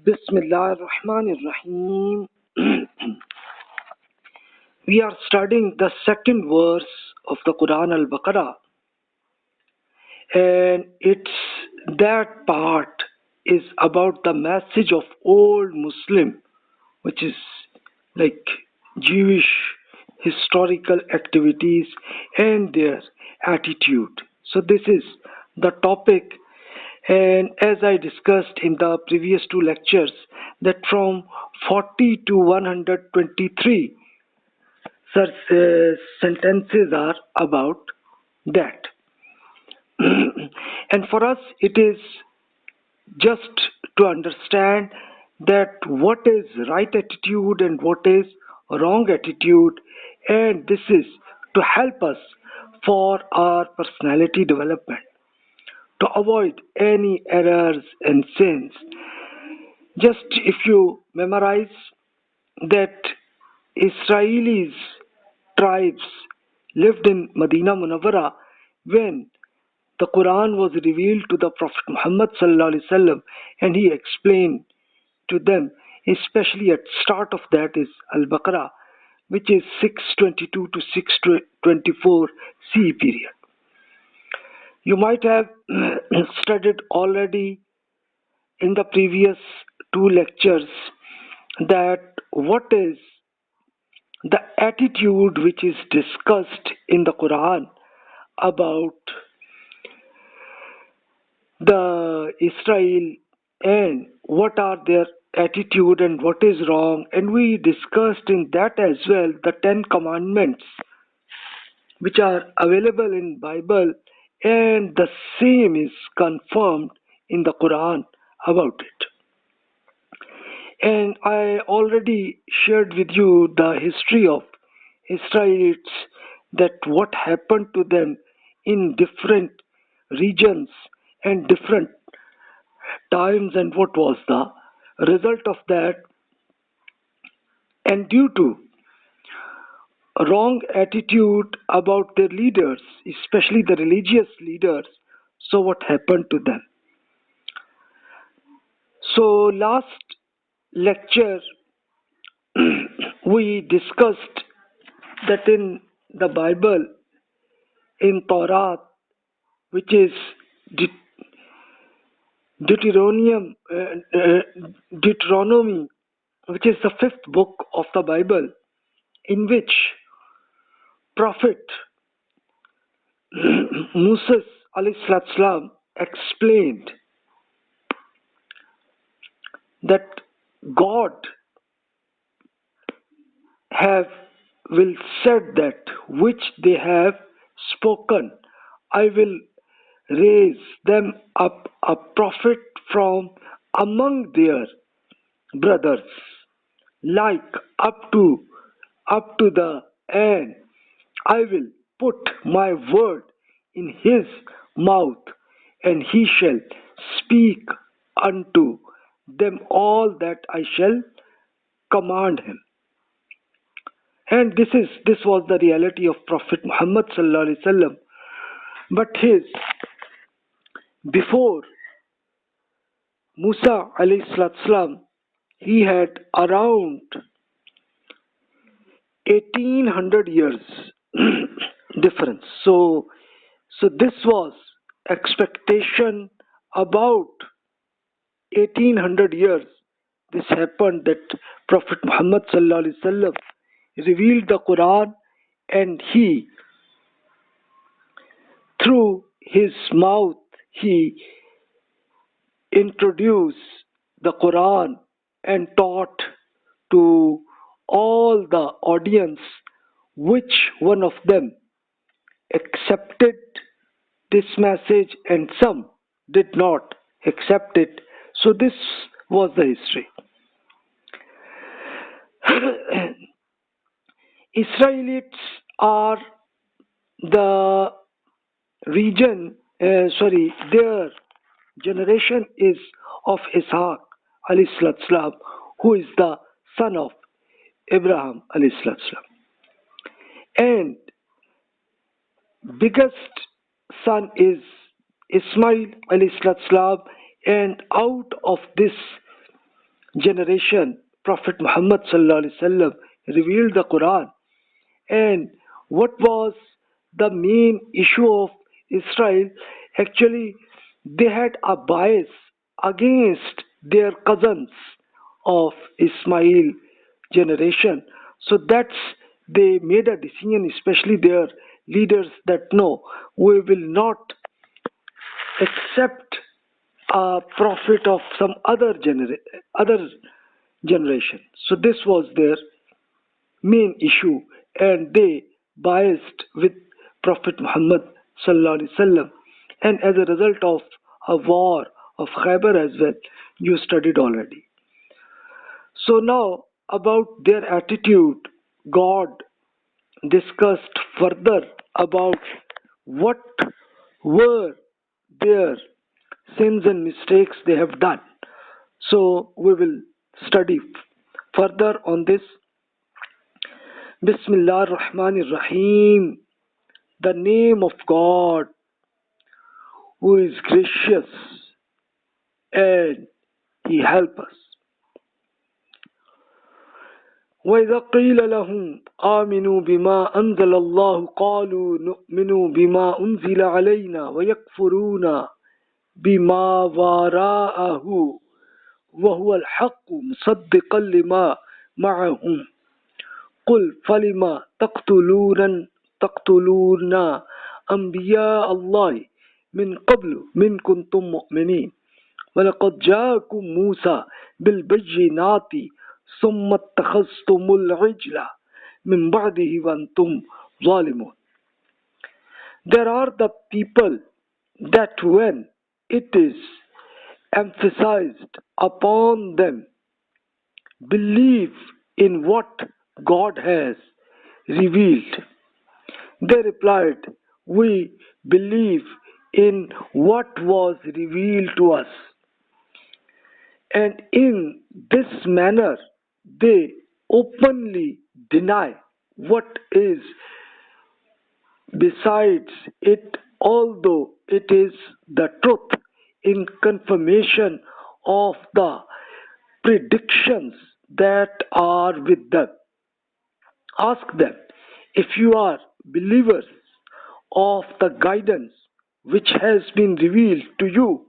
Bismillah ar-Rahman ar-Rahim. We are studying the second verse of the Quran Al-Baqarah, and that part is about the message of old Muslim, which is like Jewish historical activities and their attitude. So this is the topic, and as I discussed in the previous two lectures, that from 40 to 123 such sentences are about that. And for us it is just to understand that what is right attitude and what is wrong attitude, and this is to help us for our personality development, to avoid any errors and sins. Just if you memorize that Israelis tribes lived in Medina Munawwara when the Quran was revealed to the Prophet Muhammad sallallahu alaihi wasallam, and he explained to them, especially at start of that is Al-Baqarah, which is 622 to 624 CE period. You might have studied already in the previous two lectures that what is the attitude which is discussed in the Quran about the Israel and what are their attitude and what is wrong, and we discussed in that as well the 10 commandments which are available in Bible, and the same is confirmed in the Quran about it. And I already shared with you the history of Israelites, that what happened to them in different regions and different times, and what was the result of that. And due to wrong attitude about their leaders, especially the religious leaders, so what happened to them. So last lecture we discussed that in the Bible, in Torah, which is Deuteronomy, which is the fifth book of the Bible, in which Prophet Moses alayhi salam explained that God will said that which they have spoken, I will raise them up a prophet from among their brothers, like up to the end. I will put my word in his mouth, and he shall speak unto them all that I shall command him. And this was the reality of Prophet Muhammad sallallahu alaihi wasallam. But before Musa alayhi salam, he had around 1800 years difference. So this was expectation about 1800 years. This happened that Prophet Muhammad sallallahu alaihi wasallam revealed the Quran, and he, through his mouth, he introduced the Quran and taught to all the audience, which one of them accepted this message and some did not accept it. So this was the history. Israelites are the region, their generation is of Ishaq alayhi salam, who is the son of Abraham alayhi salam, and biggest son is Ismail alayhi salam, and out of this generation, Prophet Muhammad sallallahu alaihi wasallam revealed the Quran. And what was the main issue of Israel? Actually, they had a bias against their cousins of Ismail generation. So that's they made a decision, especially their leaders, that no, we will not accept a prophet of some other generation. So this was their main issue, and they biased with Prophet Muhammad sallallahu alaihi wasallam. And as a result of a war of Khaybar as well, you studied already. So now about their attitude, God discussed further about what were their sins and mistakes they have done. So we will study further on this. Bismillah ar-Rahman ar-Rahim. The name of God who is gracious and He help us. وَإِذَا قِيلَ لَهُمْ آمِنُوا بِمَا أَنزَلَ اللَّهُ قَالُوا نُؤْمِنُ بِمَا أُنزِلَ عَلَيْنَا وَيَكْفُرُونَ بِمَا وَرَاءَهُ وَهُوَ الْحَقُّ مُصَدِّقًا لِمَا مَعَهُمْ قُلْ فَلِمَ تَقْتُلُونَ أَنْبِيَاءَ اللَّهِ مِنْ قَبْلُ مِنْ كُنْتُمْ مُؤْمِنِينَ وَلَقَدْ جَاءَكُمْ مُوسَى بِالْبَيِّنَاتِ ثُمَّ اتَّخَذْتُمُ الْعِجْلَ مِنْ بَعْدِهِ وَأَنْتُمْ ظَالِمُونَ. There are the people that when it is emphasized upon them, believe in what God has revealed. They replied, we believe in what was revealed to us. And in this manner, they openly deny what is besides it, although it is the truth, in confirmation of the predictions that are with them. Ask them, if you are believers of the guidance which has been revealed to you,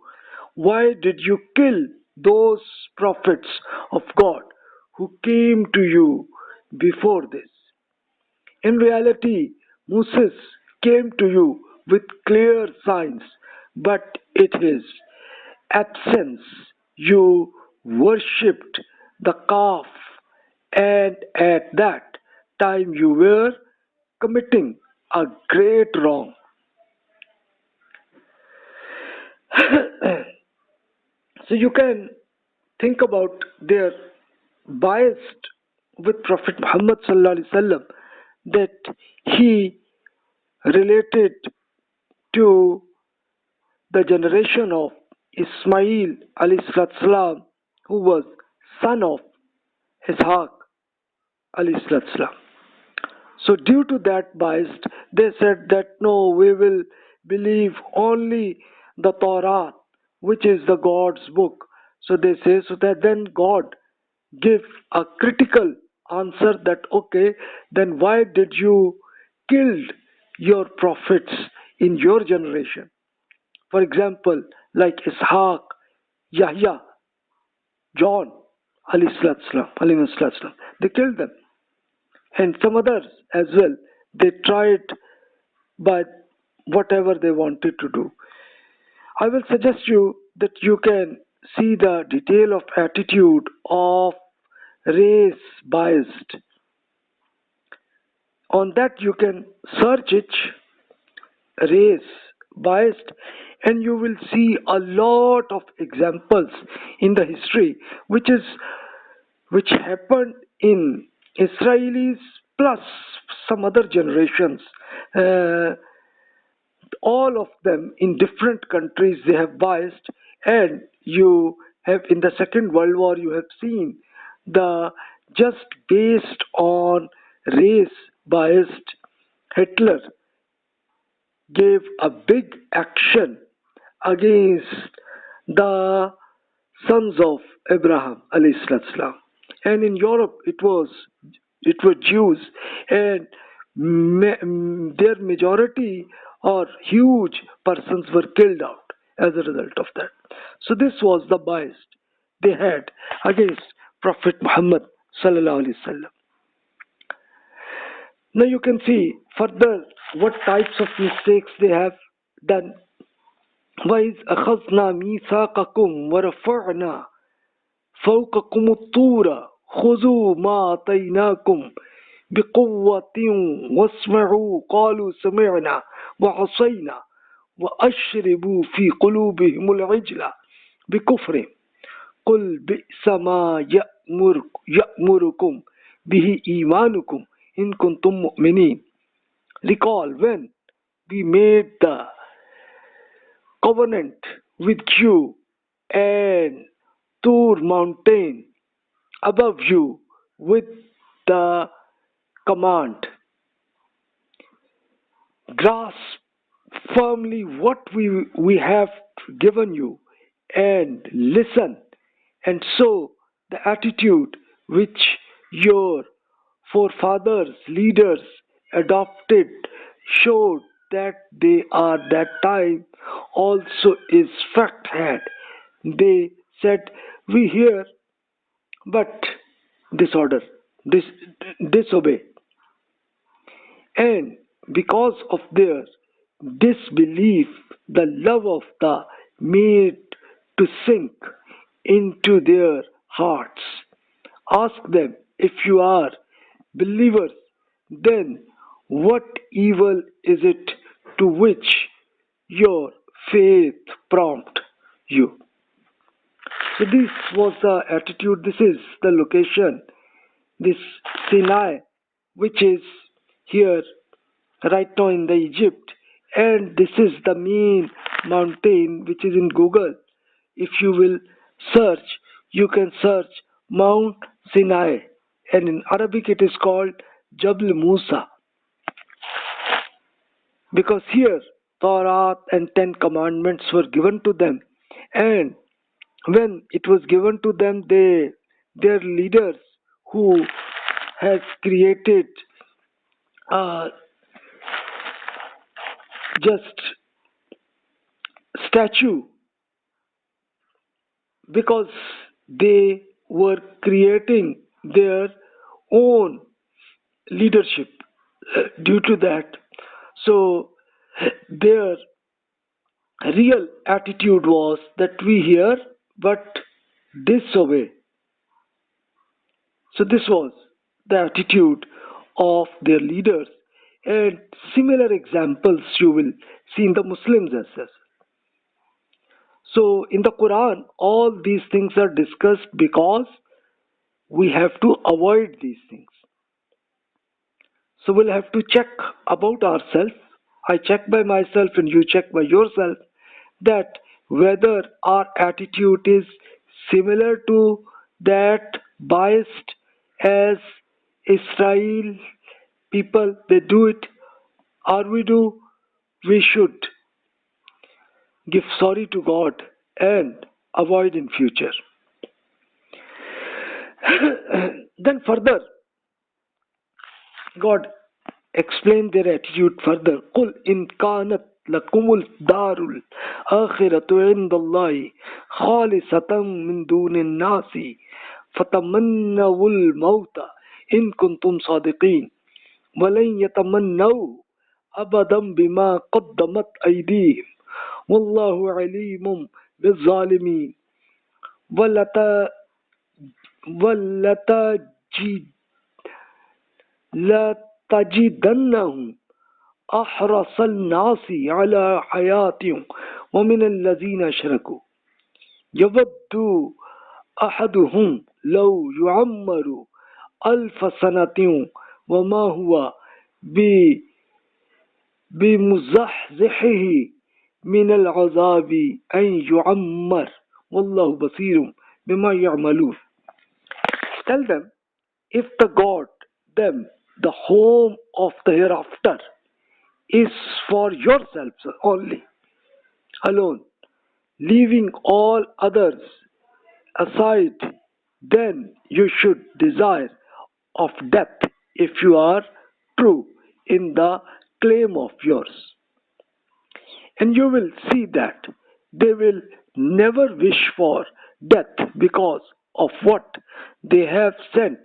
why did you kill those prophets of God who came to you before this? In reality, Moses came to you with clear signs, but in his absence you worshipped the calf, and at that time you were committing a great wrong. So you can think about their biased with Prophet Muhammad sallallahu alaihi wasallam, that he related to the generation of Ismail alayhi salam, who was son of Ishaq alayhi salam. So due to that bias, they said that no, we will believe only the Torah, which is the God's book. So they say, so that then God give a critical answer that okay, then why did you kill your prophets in your generation? For example, like Ishaq, Yahya, John, alayhi salam, they killed them, and some others as well. They tried by whatever they wanted to do. I will suggest you that you can see the detail of attitude of race biased. On that you can search it, race biased, and you will see a lot of examples in the history which happened in Israelis plus some other generations. All of them in different countries, they have biased, and you have in the Second World War you have seen the just based on race biased Hitler gave a big action against the sons of Abraham alayhi salam. And in Europe it were Jews, and their majority or huge persons were killed out as a result of that. So this was the bias they had against Prophet Muhammad sallallahu alaihi wasallam. Now you can see further what types of mistakes they have done. وَإِذْ أَخَذْنَا مِيثَاقَكُمْ وَرَفَعْنَا فَوْقَكُمُ الطُّورَ خُذُوا مَا آتَيْنَاكُمْ بِقُوَّةٍ وَاسْمَعُوا قَالُوا سَمِعْنَا وَعَصَيْنَا وَأَشْرِبُوا فِي قُلُوبِهِمُ الْعِجْلَ بِكُفْرِهِمْ قُلْ بِئْسَ مَا يَأْمُرُكُمْ بِهِ إِيمَانُكُمْ إِن كُنتُم مُؤْمِنِينَ. Recall when we made the covenant with you and Tur mountain above you with the command. Grasp firmly what we have given you and listen. And so the attitude which your forefathers, leaders adopted showed that they are that time also is fact had. They said, we hear but disorder, disobey. And because of their disbelief, the love of the made to sink into their hearts. Ask them, if you are believers, then what evil is it to which your faith prompt you? So this was the attitude, this is the location, this Sinai, which is here right now in the Egypt, and this is the main mountain which is in Google. If you will search, you can search Mount Sinai, and in Arabic it is called Jabal Musa, because here Torah and 10 commandments were given to them, and when it was given to them, their leaders who has created just statue, because they were creating their own leadership due to that. So their real attitude was that we hear but disobey. So this was the attitude of their leaders, and similar examples you will see in the Muslims as well. So in the Quran, all these things are discussed because we have to avoid these things. So we'll have to check about ourselves. I check by myself and you check by yourself, that whether our attitude is similar to that biased as Israel people, they do it, or we should give sorry to God and avoid in future. Then further, God explained their attitude further. قُلْ إِنْ كَانَتْ لَكُمُ الدَّارُ الْآخِرَةُ عِنْدَ اللَّهِ خَالِصَةً مِنْ دُونِ النَّاسِ فَتَمَنَّوُا الْمَوْتَ إِنْ كُنْتُمْ صَادِقِينَ وَلَنْ يَتَمَنَّوْا أَبَدًا بِمَا قَدَّمَتْ أَيْدِيهِمْ وَاللَّهُ عَلِيمٌ بِالظَّالِمِينَ لَتَجِدَنَّهُمْ أَحْرَصَ النَّاسِ عَلَى حَيَاةٍ وَمِنَ الَّذِينَ أَشْرَكُوا يَوَدُّ أَحَدُهُمْ لَوْ يُعَمَّرُ أَلْفَ سَنَةٍ وَمَا هُوَ بِمُزَحْزِحِهِ مِنَ الْعَذَابِ أَنْ يُعَمَّرَ وَاللَّهُ بَصِيرٌ بِمَا يَعْمَلُونَ. Tell them, if the God, them, the home of the hereafter is for yourselves only, alone, leaving all others aside, then you should desire of death if you are true in the claim of yours. And you will see that they will never wish for death because of what they have sent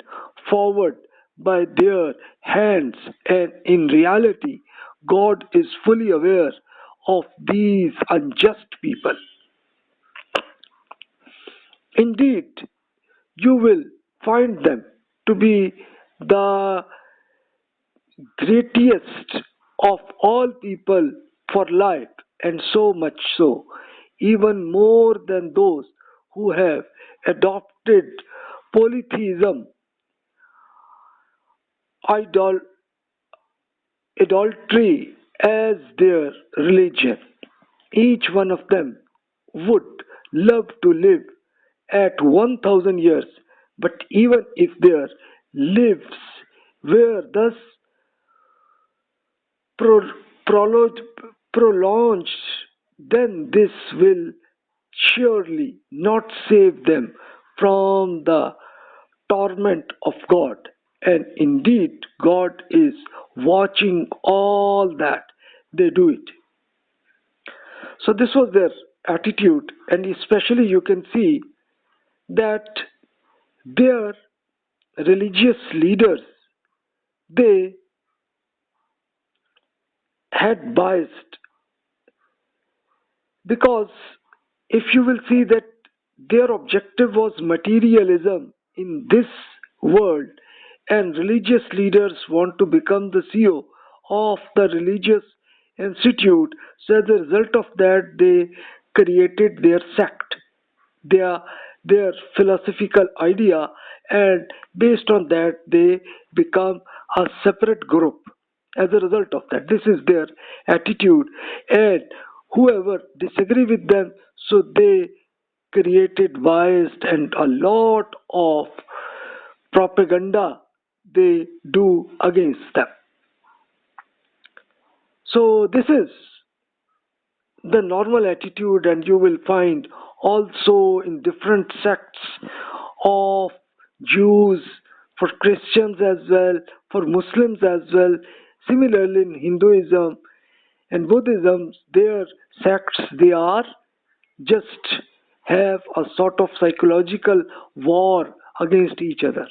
forward by their hands, and in reality, God is fully aware of these unjust people. Indeed, you will find them to be the greatest of all people for life, and so much so, even more than those who have adopted polytheism, idol, idolatry as their religion. Each one of them would love to live at 1000 years, but even if their lives were thus pro- prolonged, prolonged, then this will surely not save them from the torment of God. And indeed, God is watching all that they do it. So, this was their attitude, and especially you can see that their religious leaders, they had biased, because if you will see that their objective was materialism in this world, and religious leaders want to become the CEO of the religious institute, so as a result of that they created their sect, their their philosophical idea, and based on that they become a separate group. As a result of that, this is their attitude, and whoever disagree with them, so they created biased and a lot of propaganda they do against them. So this is the normal attitude, and you will find also in different sects of Jews, for Christians as well, for Muslims as well. Similarly, in Hinduism and Buddhism, their sects, they are just have a sort of psychological war against each other.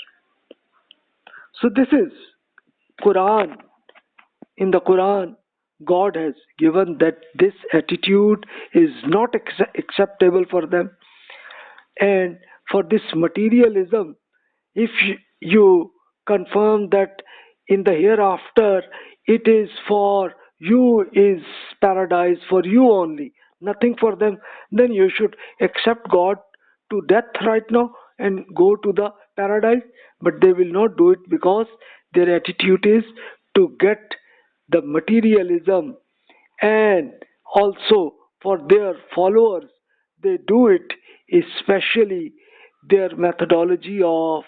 So this is Quran. In the Quran, God has given that this attitude is not acceptable for them, and for this materialism, if you confirm that in the hereafter it is for you, is paradise for you only, nothing for them, then you should accept God to death right now and go to the paradise. But they will not do it, because their attitude is to get the materialism, and also for their followers they do it, especially their methodology of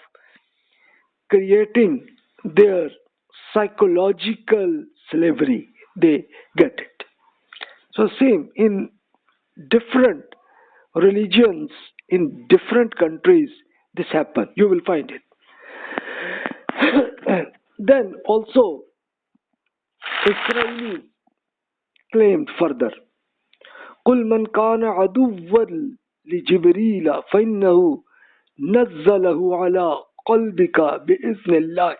creating their psychological slavery, they get it. So same in different religions in different countries, this happen, you will find it. Then also Israelis claimed further, قل من كان عدوا لجبريل فإنه نزله على قلبك بإذن الله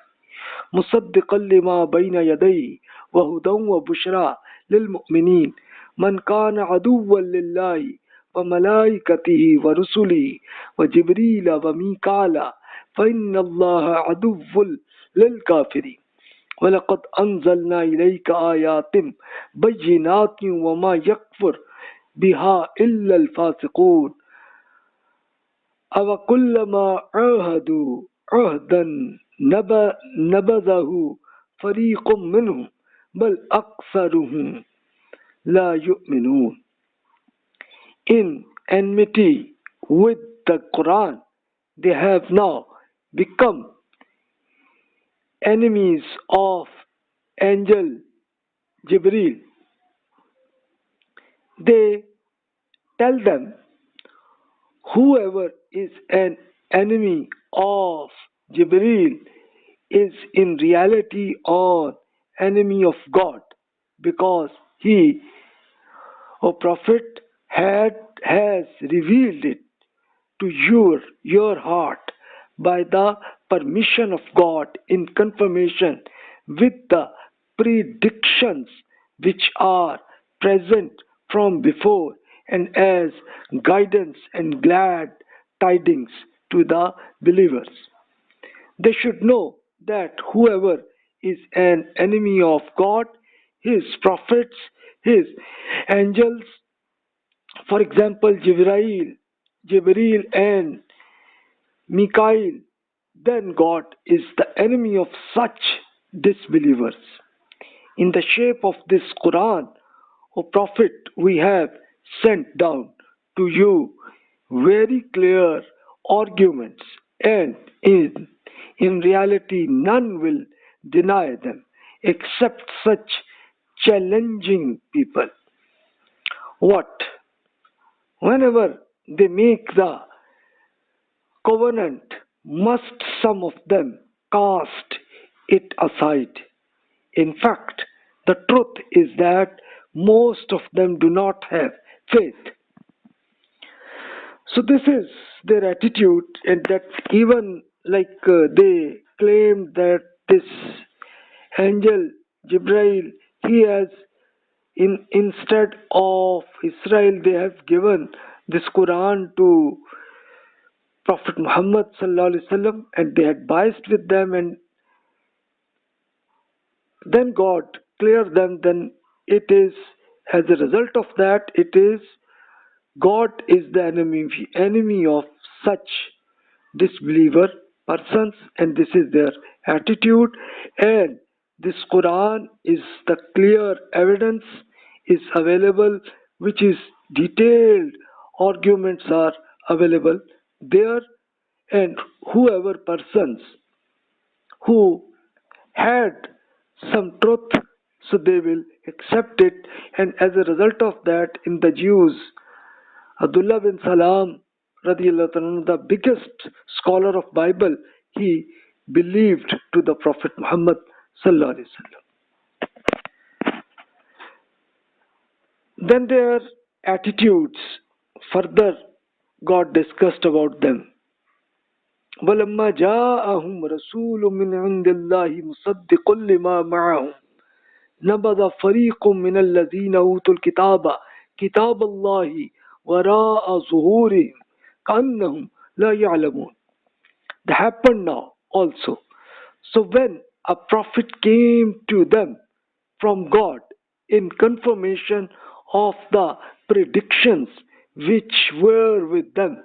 مصدقا لما بين يديه وهدى وبشرى للمؤمنين من كان عدوا لله وملائكته ورسله وجبريل وميكال فإن الله عدو للكافرين ولقد أنزلنا إليك آيات بينات وما يكفر بها إلا الفاسقون أو كلما عاهدوا عهدا نبذه فريق منهم بل أكثرهم لا يؤمنون. In enmity with the Quran, they have now become enemies of angel Jibreel. They tell them, whoever is an enemy of Jibreel is in reality an enemy of God, because he, O Prophet, has revealed it to your heart by the permission of God in confirmation with the predictions which are present from before, and as guidance and glad tidings to the believers. They should know that whoever is an enemy of God, his prophets, his angels, for example, Jibreel and Mikael, then God is the enemy of such disbelievers. In the shape of this Quran, O Prophet, we have sent down to you very clear arguments, and in reality, none will deny them except such challenging people. What? Whenever they make the covenant, must some of them cast it aside? In fact, the truth is that most of them do not have faith. So this is their attitude, and that even they claim that this angel Jibril, he has instead of Israel, they have given this Quran to Prophet Muhammad sallallahu alaihi wasallam, and they had biased with them, and then God cleared them. Then it is, as a result of that, it is God is the enemy of such disbeliever persons, and this is their attitude. And this Quran is the clear evidence is available, which is detailed arguments are available there, and whoever persons who had some truth, so they will accept it. And as a result of that, in the Jews, Abdullah bin Salam radiallahu anhu, the biggest scholar of Bible, he believed to the Prophet Muhammad sallallahu alaihi wasallam. Then their attitudes further God discussed about them. وَلَمَّا جَاءَهُمْ رَسُولٌ مِّنْ عِندِ اللَّهِ مُصَدِّقٌ لِمَا مَعَهُمْ نَبَذَ فَرِيقٌ مِّنَ الَّذِينَ أُوتُوا الْكِتَابَ كِتَابَ اللَّهِ وَرَاءَ ظُهُورِهِمْ كَأَنَّهُمْ لَا يَعْلَمُونَ. That happened now also. So when a prophet came to them from God in confirmation of the predictions which were with them,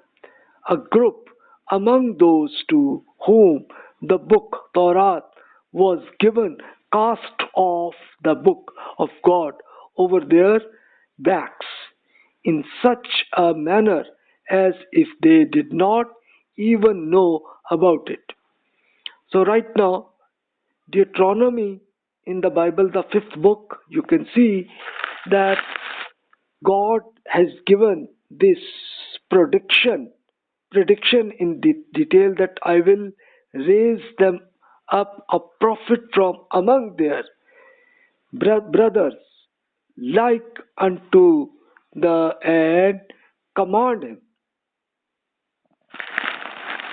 a group among those to whom the book Torah was given cast off the book of God over their backs in such a manner as if they did not even know about it. So right now, Deuteronomy in the Bible, the fifth book, you can see that God has given this prediction in detail that I will raise them up a prophet from among their brothers, like unto the and command him,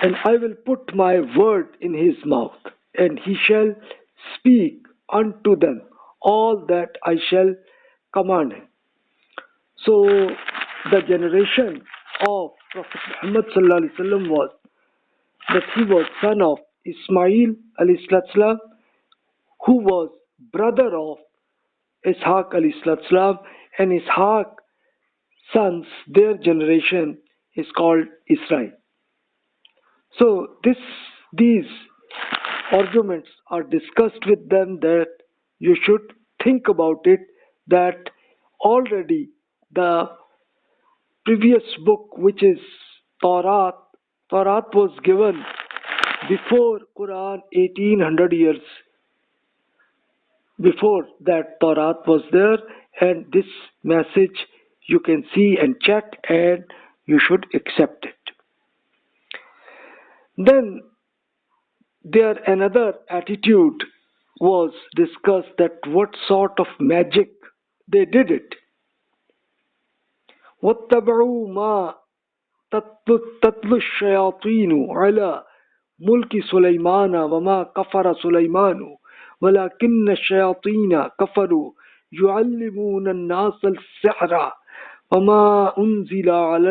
and I will put my word in his mouth, and he shall speak unto them all that I shall command him. So the generation of Prophet Muhammad sallallahu alaihi wasallam was that he was son of Ismail alayhi salam, who was brother of Ishaq alayhi salam, and Ishaq sons, their generation is called Israel. So these arguments are discussed with them, that you should think about it, that already the previous book, which is Torah was given before Quran 1800 years. Before that, Torah was there, and this message you can see and check, and you should accept it. Then there another attitude was discussed, that what sort of magic they did it. وَاتَّبَعُوا مَا تَتْلُو الشَّيَاطِينُ عَلَى مُلْكِ سُلَيْمَانَ وَمَا كَفَرَ سُلَيْمَانُ وَلَكِنَّ الشَّيَاطِينَ كَفَرُوا يُعَلِّمُونَ النَّاسَ السِّحْرَ وَمَا أُنْزِلَ عَلَى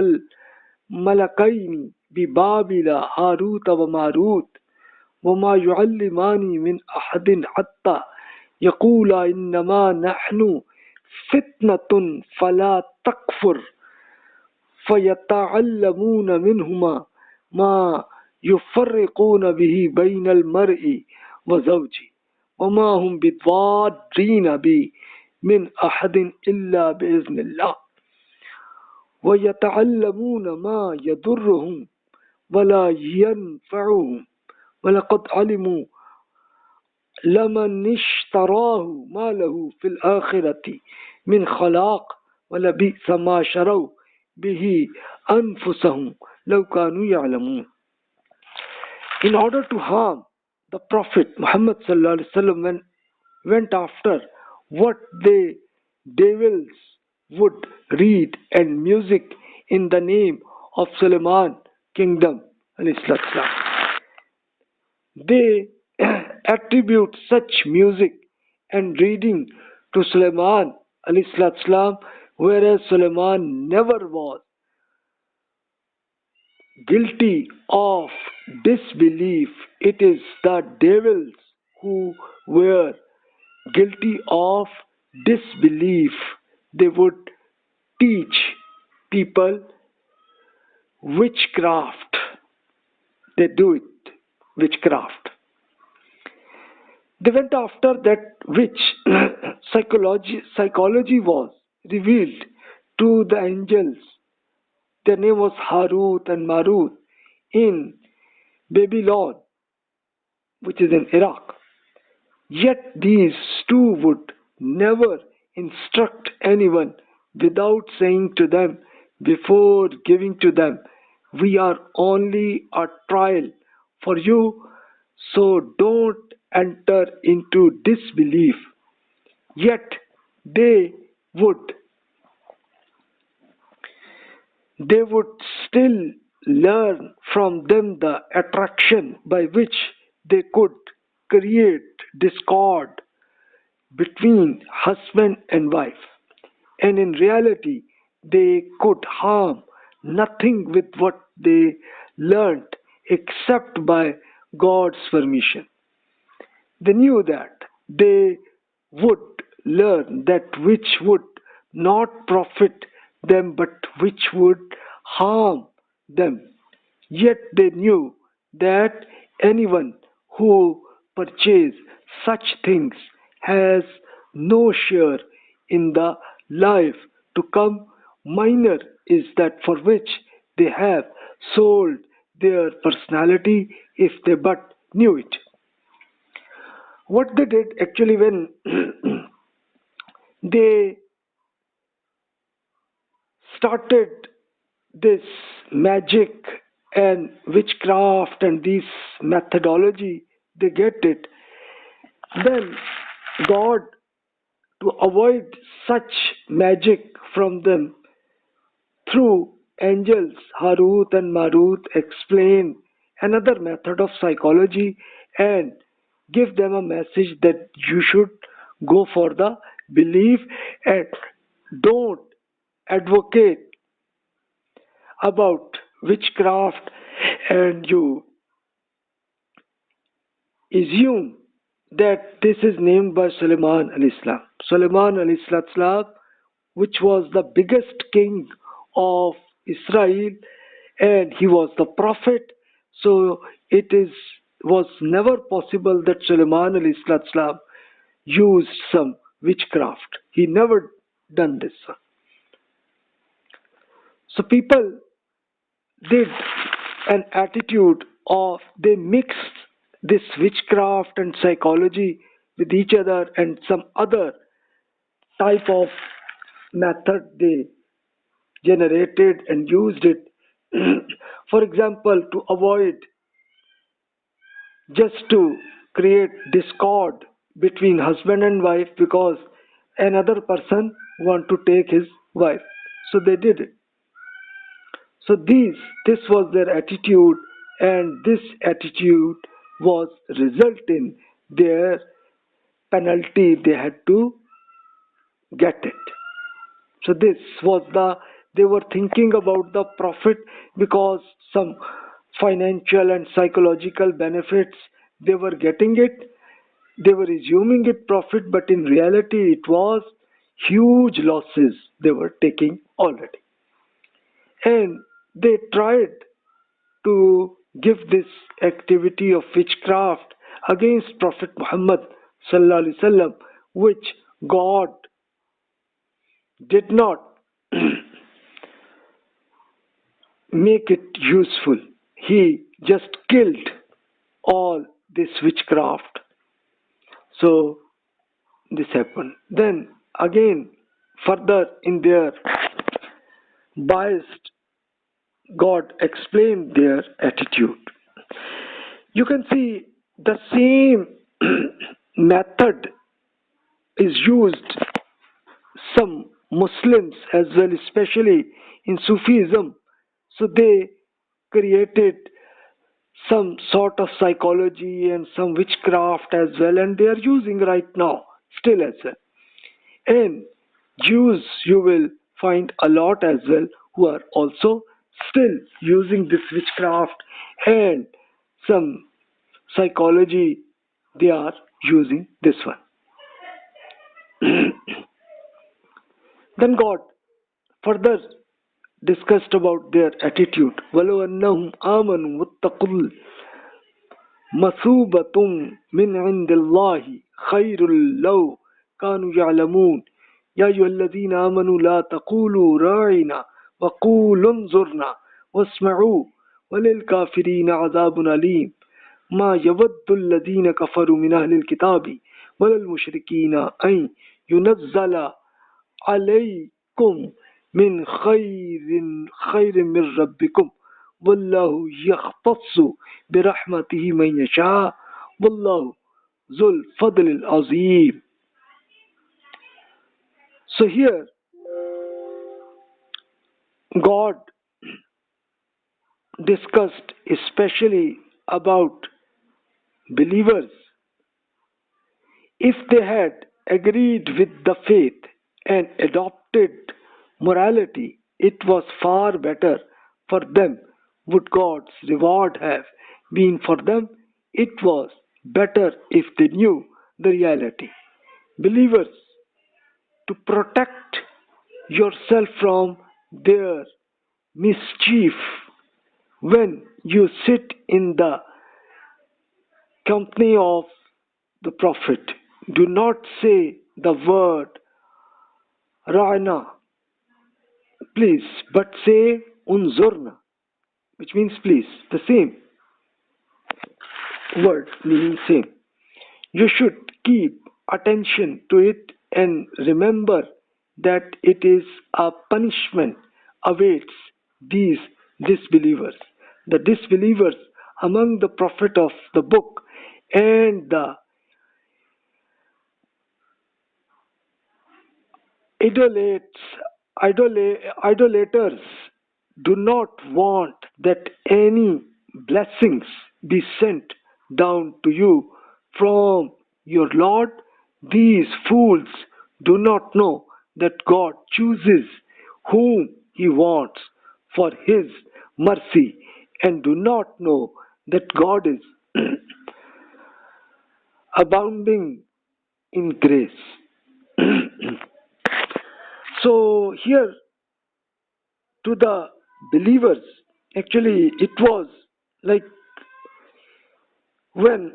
الْمَلَكَيْنِ بِبَابِلَ هَارُوتَ وَمَارُوتَ وَمَا يُعَلِّمَانِ مِنْ أَحَدٍ حَتَّى يَقُولَا إِنَّمَا نَحْنُ فِتْنَةٌ فَلَا تَكْفُرْ فَيَتَعَلَّمُونَ مِنْهُمَا مَا يُفَرِّقُونَ بِهِ بَيْنَ الْمَرْءِ وَزَوْجِهِ وَمَا هُمْ بِضَارِّينَ بِهِ مِنْ أَحَدٍ إِلَّا بِإِذْنِ اللَّهِ وَيَتَعَلَّمُونَ مَا يَضُرُّهُمْ وَلَا يَنْفَعُهُمْ وَلَقَدْ عَلِمُوا لَمَنِ اشْتَرَاهُ مَا لَهُ فِي الْآخِرَةِ مِنْ خَلَاقٍ وَلَبِئْسَ مَا شَرَوْا بِهِ أَنفُسَهُمْ لَوْ كَانُوا يَعْلَمُونَ. In order to harm the Prophet Muhammad sallallahu alaihi wasallam, went after what the devils would read and music in the name of Suleiman kingdom al-Islam. They attribute such music and reading to Suleiman al-Islam, whereas Suleiman never was guilty of disbelief. It is the devils who were guilty of disbelief. They would teach people witchcraft. They do it, witchcraft. They went after that which psychology was revealed to the angels. Their name was Harut and Marut in Babylon, which is in Iraq. Yet these two would never instruct anyone without saying to them before giving to them, "We are only a trial for you, so don't enter into disbelief." Yet they would still learn from them the attraction by which they could create discord between husband and wife, and in reality they could harm nothing with what they learnt except by God's permission. They knew that they would learn that which would not profit them but which would harm them. Yet they knew that anyone who purchases such things has no share in the life to come. Minor is that for which they have sold their personality, if they but knew it. What they did actually, when they started this magic and witchcraft and this methodology, they get it, then God, to avoid such magic from them, through angels Harut and Marut, explain another method of psychology and give them a message that you should go for the belief and don't advocate about witchcraft, and you assume that this is named by Suleiman al-Islam. Suleiman al-Islam, which was the biggest king of Israel, and he was the prophet, so was never possible that Suleiman al-Islam used some witchcraft. He never done this. So people did an attitude of, they mixed this witchcraft and psychology with each other, and some other type of method they generated and used it. For example, to avoid just to create discord between husband and wife because another person want to take his wife. So they did it. So this was their attitude, and this attitude was result in their penalty. They had to get it. So this was they were thinking about the profit because some financial and psychological benefits they were getting it. They were assuming it profit, but in reality it was huge losses they were taking already. And they tried to give this activity of witchcraft against Prophet Muhammad sallallahu alaihi wasallam, which God did not make it useful. He just killed all this witchcraft. So this happened. Then again, further in their biased, God explained their attitude. You can see the same method is used some Muslims as well, especially in Sufism. So they created some sort of psychology and some witchcraft as well, and they are using right now still as well. And Jews, you will find a lot as well who are also still using this witchcraft and some psychology. They are using this one. Then God further discussed about their attitude. وَلَوْ أَنَّهُمْ آمَنُوا وَاتَّقُوا مَثُوبَةٌ مِّنْ عِندِ اللَّهِ خَيْرٌ لَوْ كَانُوا يَعْلَمُونَ يَا أَيُّهَا الَّذِينَ آمَنُوا لَا تَقُولُوا رَاعِنَا وَقُولُوا انظُرْنَا وَاسْمَعُوا وَلِلْكَافِرِينَ عَذَابٌ أَلِيمٌ ما يود الذين كفروا من أهل الكتاب ولا المشركين أن ينزل عليكم من خير من ربكم والله يختص برحمته من يشاء والله ذو الفضل العظيم. So here God discussed especially about believers. If they had agreed with the faith and adopted morality, it was far better for them. Would God's reward have been for them? It was better if they knew the reality. Believers, to protect yourself from their mischief, when you sit in the company of the Prophet, do not say the word Ra'na, please, but say Unzurna, which means please, the same word meaning same. You should keep attention to it and remember that it is a punishment awaits these disbelievers. The disbelievers among the prophet of the book and the idolaters do not want that any blessings be sent down to you from your Lord. These fools do not know that God chooses whom He wants for His mercy and do not know that God is abounding in grace. So here to the believers, actually it was like when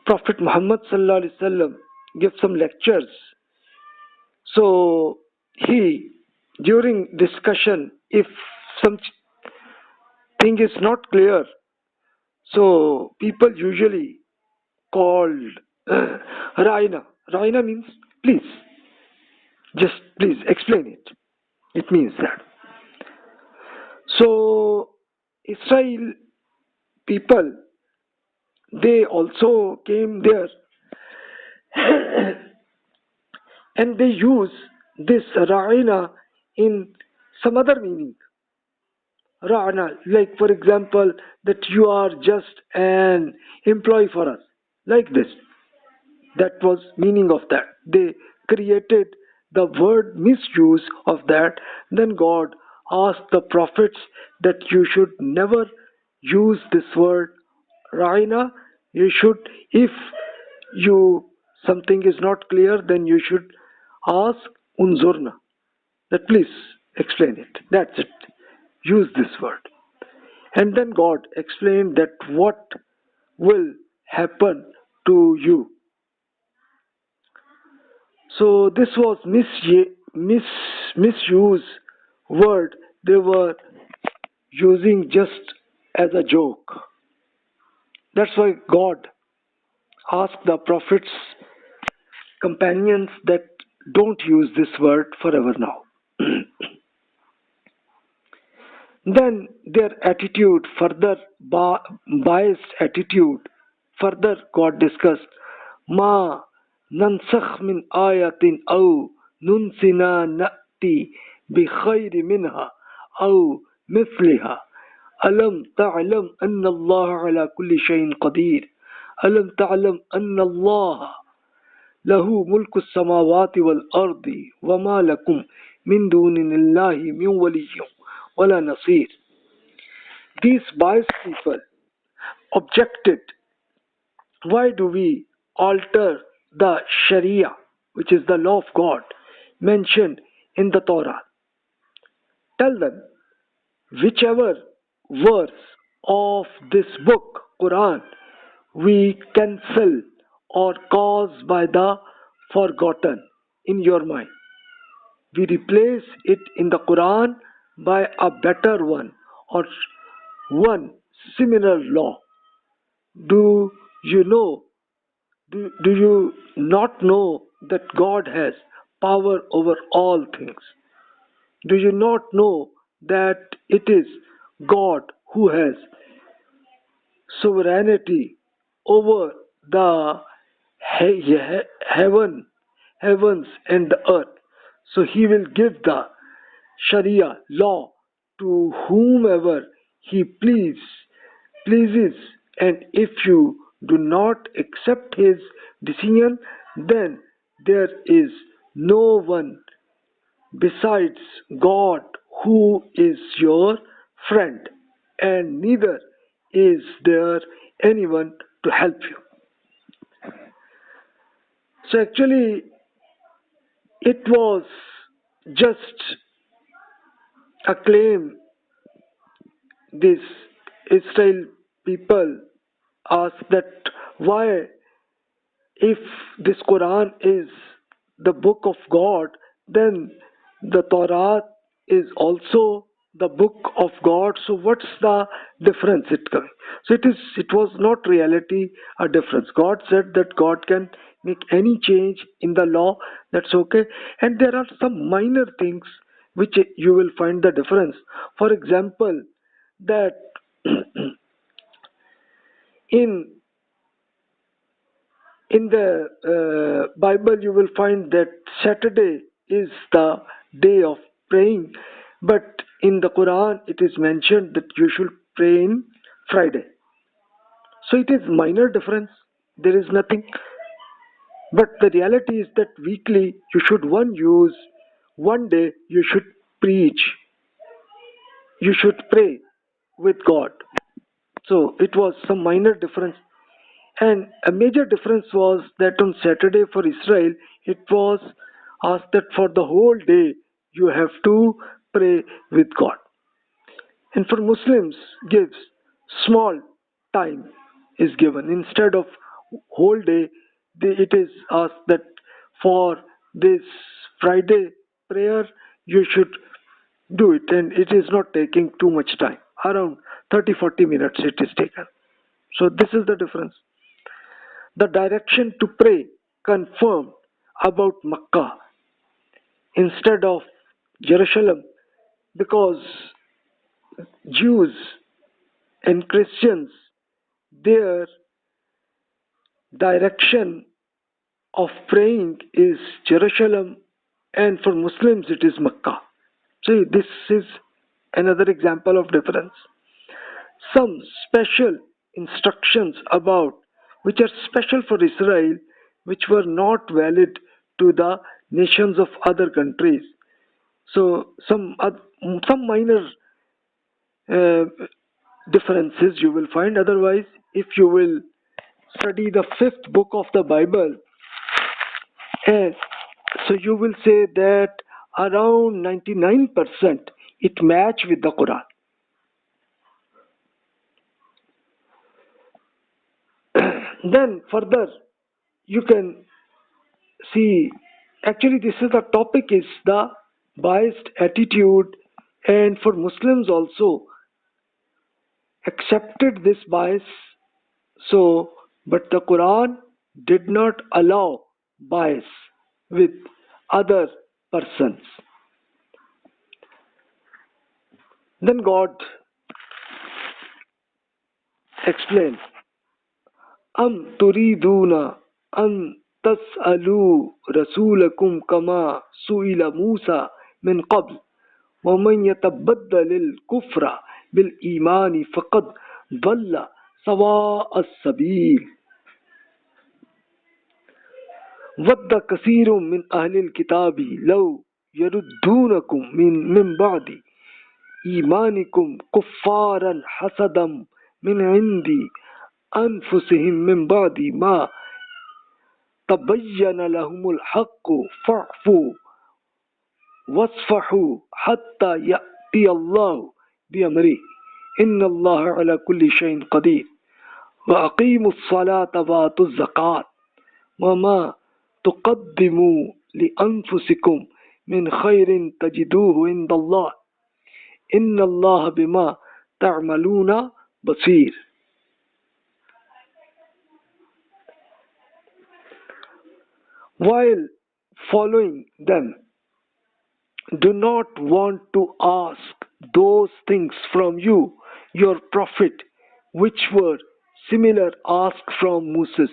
Prophet Muhammad sallallahu alaihi wasallam gave some lectures. So he during discussion, if something is not clear, so people usually called Raina. Raina means please, just please explain it. It means that. So Israel people, they also came there and they use this ra'ina in some other meaning. Ra'na, like for example, that you are just an employee for us, like this. That was meaning of that. They created the word misuse of that. Then God asked the prophets that you should never use this word Ra'ina. You should, if you something is not clear, then you should ask Unzurna. That please explain it. That's it. Use this word. And then God explained that what will happen to you. So this was misuse word they were using just as a joke. That's why God asked the prophets, companions, that don't use this word forever now. Then their attitude, further biased attitude, further God discussed, Ma nansakh min ayatin aw nunsina na'ti bi khayri minha aw mithliha. ألم تعلم أن الله على كل شيء قدير ألم تعلم أن الله له ملك السماوات والأرض وما لكم من دون الله من ولي ولا نصير. These biased people objected, why do we alter the Sharia, which is the law of God, mentioned in the Torah? Tell them, whichever verse of this book, Quran, we cancel or cause by the forgotten in your mind. We replace it in the Quran by a better one or one similar law. Do you know? Do you not know that God has power over all things? Do you not know that it is God who has sovereignty over the heavens and the earth? So he will give the Sharia law to whomever he pleases, and if you do not accept his decision, then there is no one besides God who is your friend, and neither is there anyone to help you. So actually, it was just a claim this Israel people ask, that why, if this Quran is the book of God, then the Torah is also the book of God. So what's the difference it coming? So it was not reality a difference. God said that God can make any change in the law. That's okay. And there are some minor things which you will find the difference. For example, that in the Bible you will find that Saturday is the day of praying, but in the Quran it is mentioned that you should pray in Friday. So it is minor difference. There is nothing. But the reality is that weekly you should one day you should preach. You should pray with God. So it was some minor difference. And a major difference was that on Saturday for Israel, it was asked that for the whole day you have to pray with God. And for Muslims, gives small time is given. Instead of whole day, it is asked that for this Friday prayer, you should do it. And it is not taking too much time. Around 30-40 minutes it is taken. So this is the difference. The direction to pray confirmed about Makkah instead of Jerusalem, because Jews and Christians there direction of praying is Jerusalem, and for Muslims it is Mecca. See, this is another example of difference. Some special instructions about which are special for Israel, which were not valid to the nations of other countries. So some minor uh, differences you will find. Otherwise, if you will study the fifth book of the Bible, and so you will say that around 99% it match with the Quran. Then further you can see, actually this is the topic is the biased attitude, and for Muslims also accepted this bias. So but the Quran did not allow bias with other persons. Then God explained, Am turiduna an tas'alu rasulakum kama su'ila Musa min qabl ومن يتبدل الكفر بالإيمان فقد ضل سواء السبيل ود كثير من أهل الكتاب لو يردونكم من بعد إيمانكم كفارا حسدا من عند أنفسهم من بعد ما تبين لهم الحق فاعفوا واصفحوا حتى يأتي الله بأمره إن الله على كل شيء قدير وأقيموا الصلاة وآتوا الزكاة وما تقدموا لأنفسكم من خير تجدوه عند الله إن الله بما تعملون بصير. While following them, do not want to ask those things from you, your prophet, which were similar asked from Moses.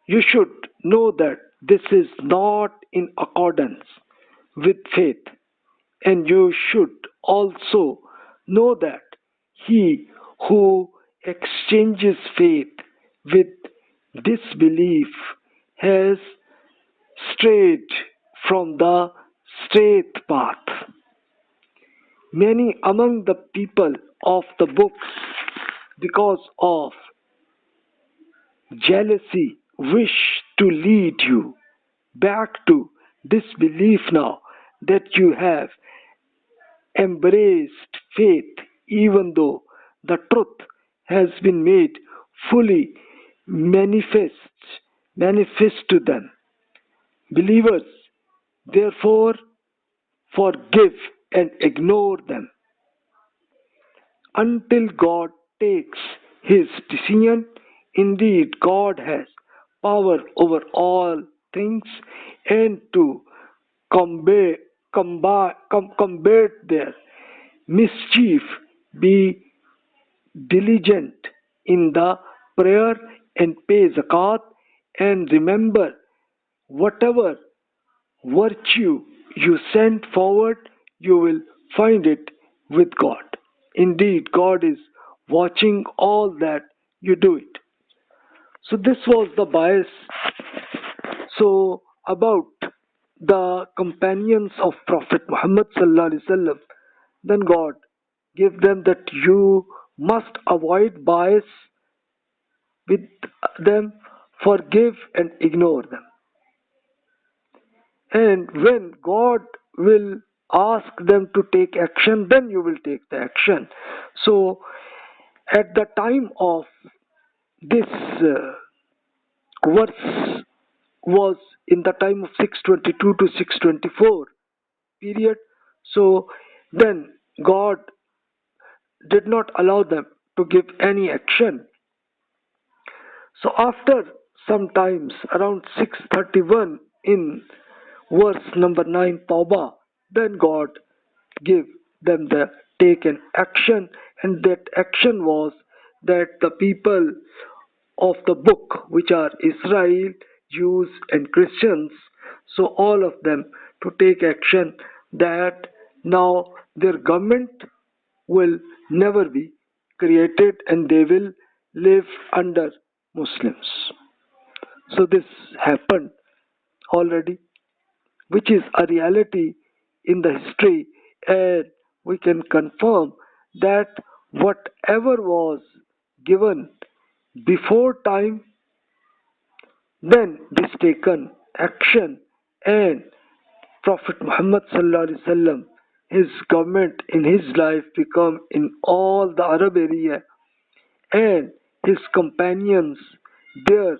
You should know that this is not in accordance with faith, and you should also know that he who exchanges faith with disbelief has strayed from the straight path. Many among the people of the books, because of jealousy, wish to lead you back to disbelief now that you have embraced faith, even though the truth has been made fully manifest to them. Believers, therefore, forgive and ignore them until God takes his decision. Indeed, God has power over all things, and to combat their mischief, be diligent in the prayer and pay zakat, and remember whatever virtue you send forward, you will find it with God. Indeed, God is watching all that you do it. So this was the bias. So about the companions of Prophet Muhammad sallallahu alaihi wasallam, then God gave them that you must avoid bias with them, forgive and ignore them. And when God will ask them to take action, then you will take the action. So at the time of this verse was in the time of 622 to 624 period. So then God did not allow them to give any action. So after some times around 631 in verse number 9 Tawbah, then God gave them the take an action, and that action was that the people of the book, which are Israel, Jews, and Christians. So all of them to take action that now their government will never be created and they will live under Muslims. So this happened already, which is a reality in the history, and we can confirm that whatever was given before time, then this taken action, and Prophet Muhammad sallallahu alaihi wasallam, his government in his life become in all the Arab area, and his companions, their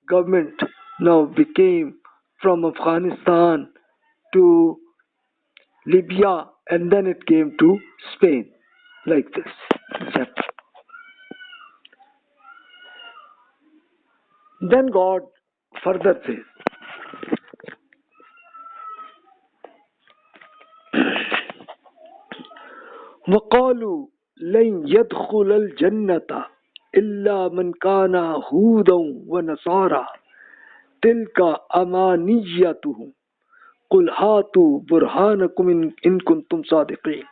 government now became from Afghanistan to Libya, and then it came to Spain, like this. Then God further says, وَقَالُوا لَنْ يَدْخُلَ الْجَنَّةَ إِلَّا مَنْ كَانَ هُودًا وَنَصَارَى تِلْكَ أَمَانِيَّتُهُمْ قُلْ هَاتُوا بُرْهَانَكُمْ إِن كُنتُمْ صَادِقِينَ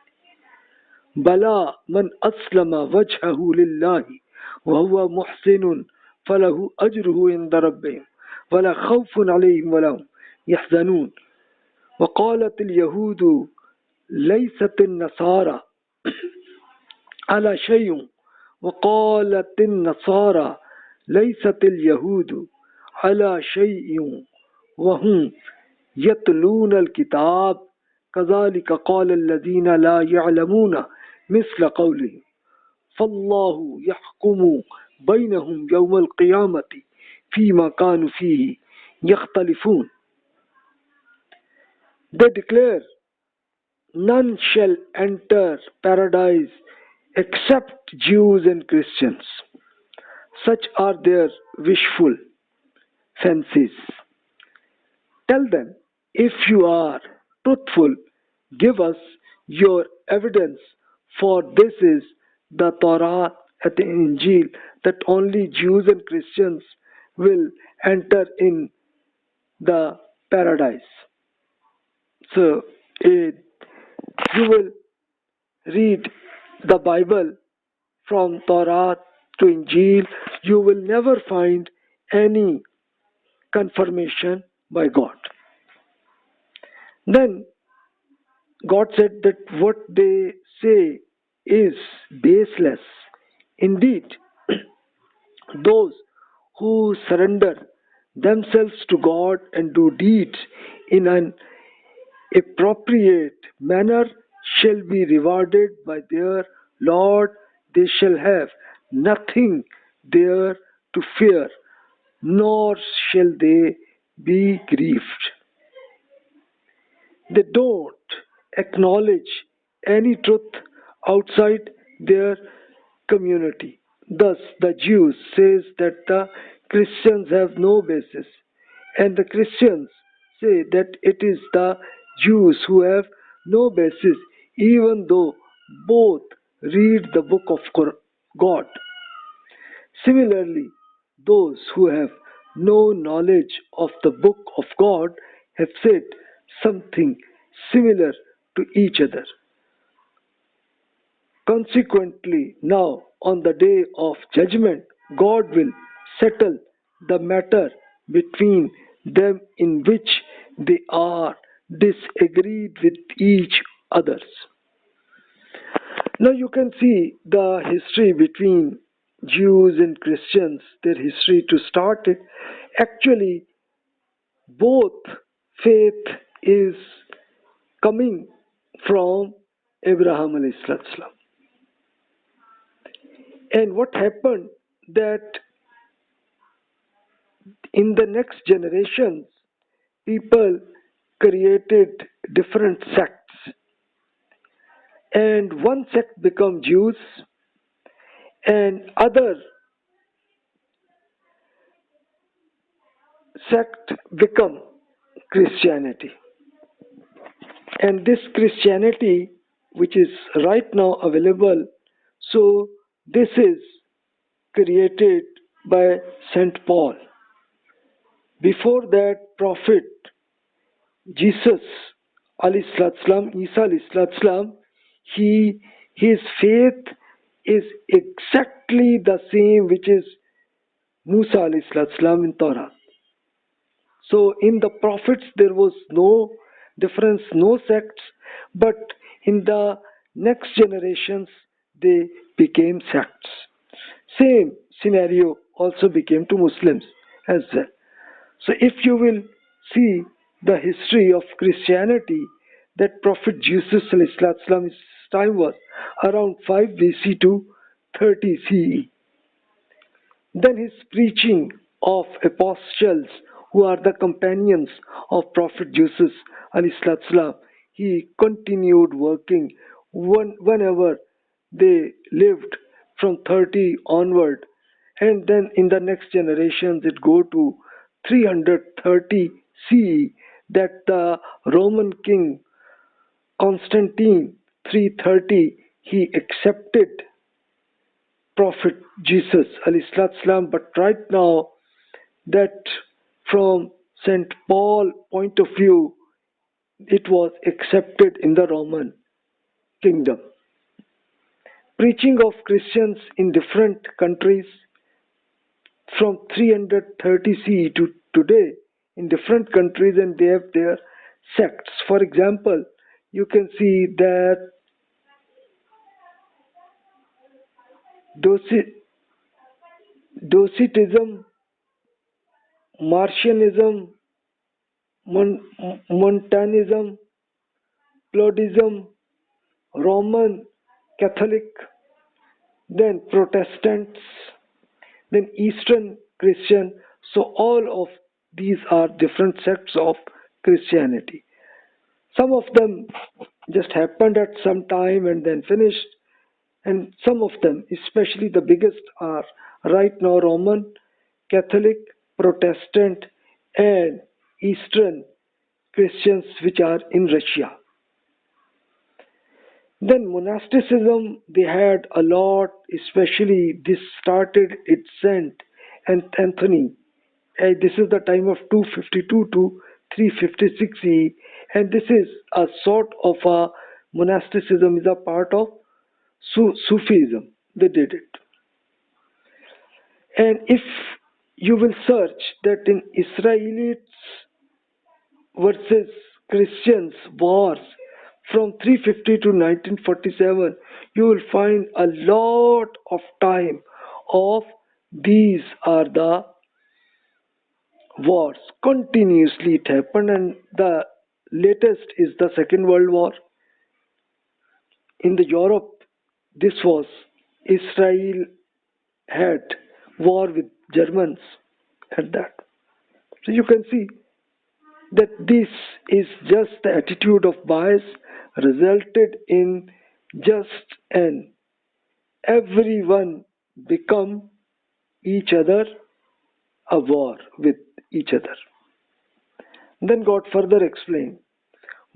بَلَى مَنْ أَسْلَمَ وَجْهَهُ لِلَّهِ وَهُوَ مُحْسِنٌ فَلَهُ أَجْرُهُ عِنْدَ رَبِّهِ وَلَا خَوْفٌ عَلَيْهِمْ وَلَا هُمْ يَحْزَنُونَ وَقَالَتِ الْيَهُودُ لَيْسَتِ النَّصَارَى على شيء وقالت النصارى ليست اليهود على شيء وهم يتلون الكتاب كذلك قال الذين لا يعلمون مثل قولهم فالله يحكم بينهم يوم القيامة فيما كانوا فيه يختلفون. They declare, none shall enter paradise except Jews and Christians. Such are their wishful fancies. Tell them, if you are truthful, give us your evidence, for this is the Torah and the Injil, that only Jews and Christians will enter in the paradise. So, you will read the Bible from Torah to Injil, you will never find any confirmation by God. Then God said that what they say is baseless. Indeed, those who surrender themselves to God and do deeds in an appropriate manner shall be rewarded by their Lord. They shall have nothing there to fear, nor shall they be grieved. They don't acknowledge any truth outside their community. Thus, the Jews says that the Christians have no basis, and the Christians say that it is the Jews who have no basis, even though both read the book of God. Similarly, those who have no knowledge of the book of God have said something similar to each other. Consequently, now on the day of judgment, God will settle the matter between them in which they are disagreed with each others. Now you can see the history between Jews and Christians, their history to start it. Actually, both faith is coming from Abraham alayhi salam. And what happened that in the next generations, people created different sects, and one sect become Jews, and other sect become Christianity. And this Christianity, which is right now available, so this is created by St. Paul. Before that, Prophet Jesus alayhi Isa alayhi his faith is exactly the same which is Musa alayhi in Torah. So in the prophets there was no difference, no sects, but in the next generations they became sects. Same scenario also became to Muslims as well. So if you will see the history of Christianity, that Prophet Jesus Islam's time was around 5 BC to 30 CE. Then his preaching of apostles who are the companions of Prophet Jesus Islam, he continued working whenever they lived from 30 onward, and then in the next generations it go to 330 CE, that the Roman king Constantine 330 he accepted Prophet Jesus Islam. But right now, that from St. Paul point of view, it was accepted in the Roman kingdom. Preaching of Christians in different countries from 330 CE to today in different countries, and they have their sects. For example, you can see that Docetism, Martianism, Montanism, Plodism, Roman Catholic, then Protestants, then Eastern Christian. So all of these are different sects of Christianity. Some of them just happened at some time and then finished, and some of them, especially the biggest, are right now Roman Catholic, Protestant, and Eastern Christians, which are in Russia. Then monasticism, they had a lot, especially this started at Saint Anthony. This is the time of 252 to 356 CE, and this is a sort of a monasticism, is a part of Sufism. They did it. And if you will search that in Israelites versus Christians wars from 350 to 1947, you will find a lot of time of these are the wars. Continuously it happened, and the latest is the Second World War. In the Europe, this was Israel had war with Germans at that. So you can see that this is just the attitude of bias resulted in just an everyone become each other a war with each other. Then God further explained,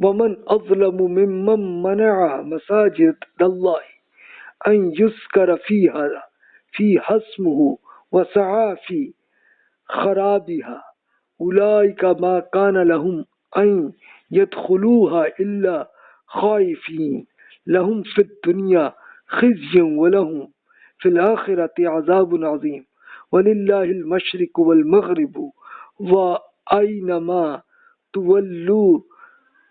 وَمَنْ أَظْلَمُ مِمَّنْ مَنَعَ مَسَاجِدَ اللَّهِ أَنْ يُذْكَرَ فِيهَا اسْمُهُ وَسَعَى فِي خَرَابِهَا أُولَئِكَ مَا كَانَ لَهُمْ أَنْ يَدْخُلُوهَا إِلَّا خَائِفِينَ لَهُمْ فِي الدُّنْيَا خِزْيٌ وَلَهُمْ فِي الْآخِرَةِ عَذَابٌ عَظِيمٌ وَلِلَّهِ الْمَشْرِقُ وَالْمَغْرِبُ وَأَيْنَمَا تُوَلُّوا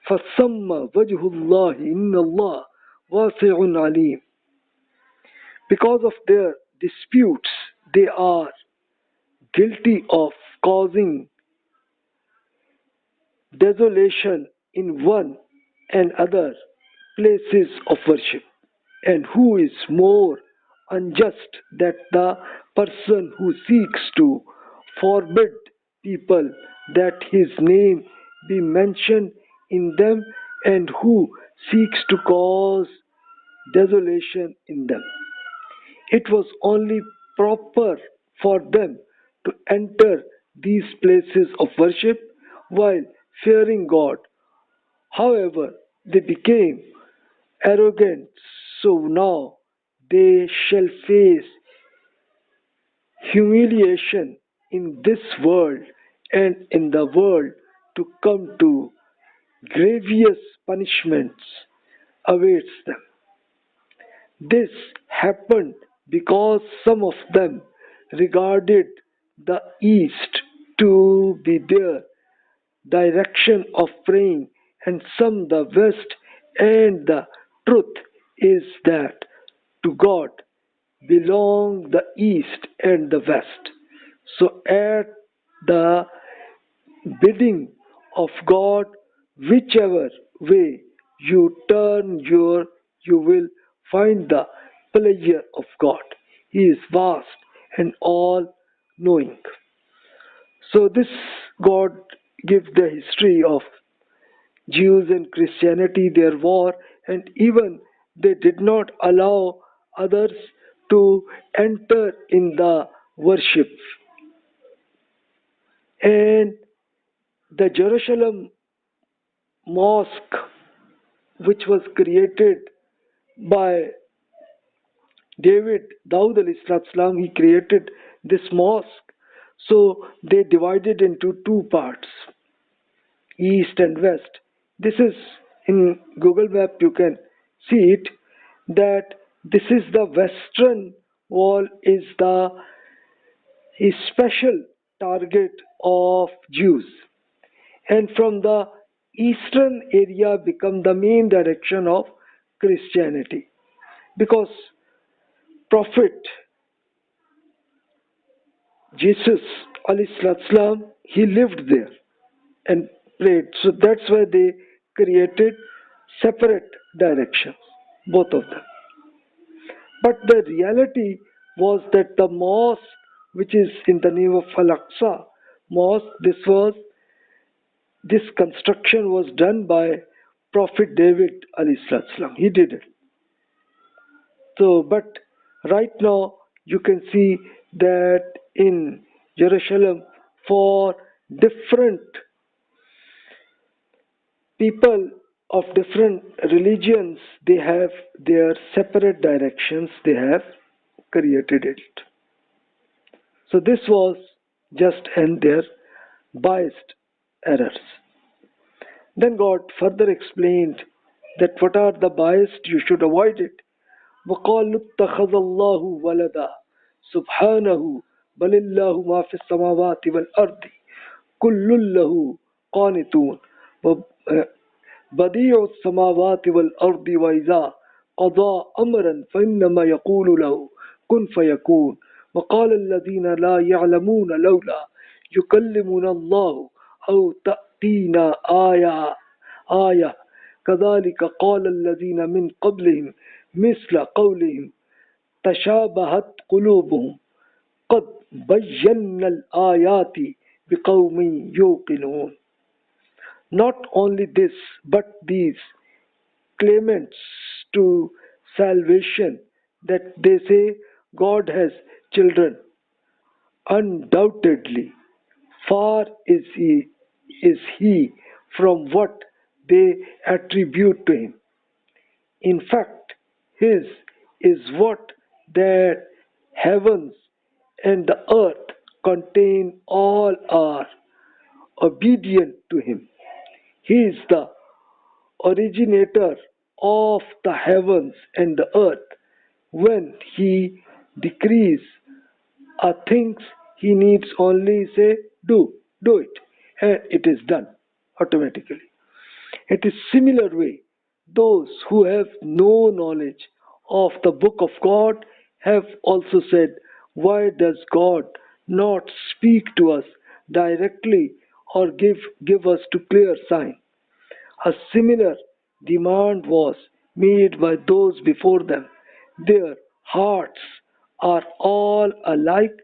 فَثَمَّ وَجْهُ اللَّهِ إِنَّ اللَّهَ وَاسِعٌ عَلِيمٌ. Because of their disputes, they are guilty of causing desolation in one and other places of worship. And who is more unjust than the person who seeks to forbid people that his name be mentioned in them, and who seeks to cause desolation in them? It was only proper for them to enter these places of worship while fearing God. However, they became arrogant, so now they shall face humiliation in this world and in the world to come, to grievous punishments awaits them. This happened because some of them regarded the east to be their direction of praying, and some the west, and the truth is that to God belong the east and the west. So at the bidding of God, whichever way you turn you will find the pleasure of God. He is vast and all knowing. So this God gives the history of Jews and Christianity, their war, and even they did not allow others to enter in the worship. And the Jerusalem mosque, which was created by David, Dawood al-Islam, he created this mosque. So they divided into two parts, east and west. This is in Google Map, you can see it, that this is the western wall is the a special target of Jews, and from the eastern area become the main direction of Christianity, because Prophet Jesus alayhi he lived there and prayed. So that's why they created separate directions, both of them. But the reality was that the mosque, which is in the name of Al-Aqsa mosque, this construction was done by Prophet David alayhi salam. He did it. So, but right now you can see that in Jerusalem, for different people of different religions, they have their separate directions, they have created it. So this was just and their biased errors. Then God further explained that what are the biased, you should avoid it. وَقَالُوا اتَّخَذَ اللَّهُ وَلَدًا سُبْحَانَهُ بَلِ اللَّهُ مَا فِي السَّمَاوَاتِ وَالْأَرْضِ كُلٌّ لَهُ قَانِتُونَ بديع السماوات والأرض وإذا قضى أمرا فإنما يقول له كن فيكون وقال الذين لا يعلمون لولا يكلمنا الله أو تأتينا آية كذلك قال الذين من قبلهم مثل قولهم تشابهت قلوبهم قد بينا الآيات بقوم يوقنون. Not only this, but these claimants to salvation, that they say God has children, undoubtedly far is he from what they attribute to him. In fact, his is what that heavens and the earth contain, all are obedient to him. He is the originator of the heavens and the earth. When he decrees a thing, he needs only say do it, and it is done automatically. It is similar way, those who have no knowledge of the book of God have also said, why does God not speak to us directly or give us to clear sign? A similar demand was made by those before them. Their hearts are all alike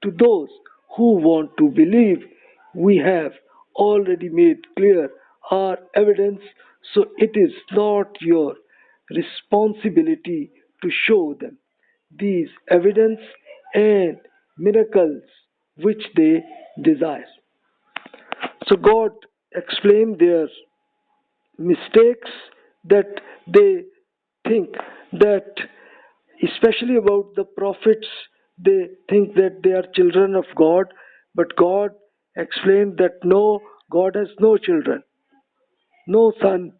to those who want to believe. We have already made clear our evidence, so it is not your responsibility to show them these evidence and miracles which they desire. So God explained their mistakes, that they think that, especially about the prophets, they think that they are children of God, but God explained that no, God has no children, no son